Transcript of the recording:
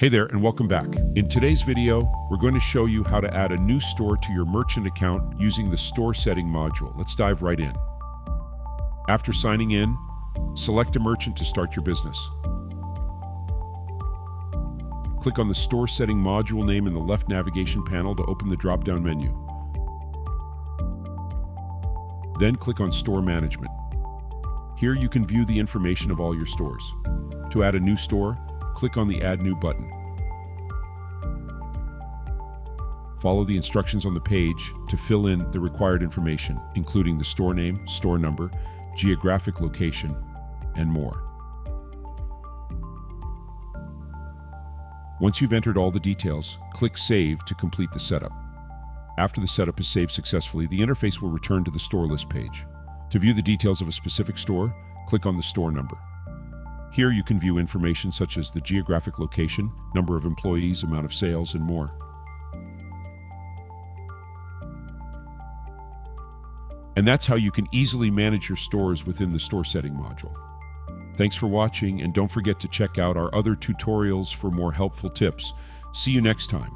Hey there and welcome back. In today's video, we're going to show you how to add a new store to your merchant account using the store setting module. Let's dive right in. After signing in, select a merchant to start your business. Click on the store setting module name in the left navigation panel to open the drop-down menu. Then click on Store Management. Here you can view the information of all your stores. To add a new store, click on the Add New button. Follow the instructions on the page to fill in the required information, including the store name, store number, geographic location, and more. Once you've entered all the details, click Save to complete the setup. After the setup is saved successfully, the interface will return to the store list page. To view the details of a specific store, click on the store number. Here you can view information such as the geographic location, number of employees, amount of sales, and more. And that's how you can easily manage your stores within the store setting module. Thanks for watching, and don't forget to check out our other tutorials for more helpful tips. See you next time.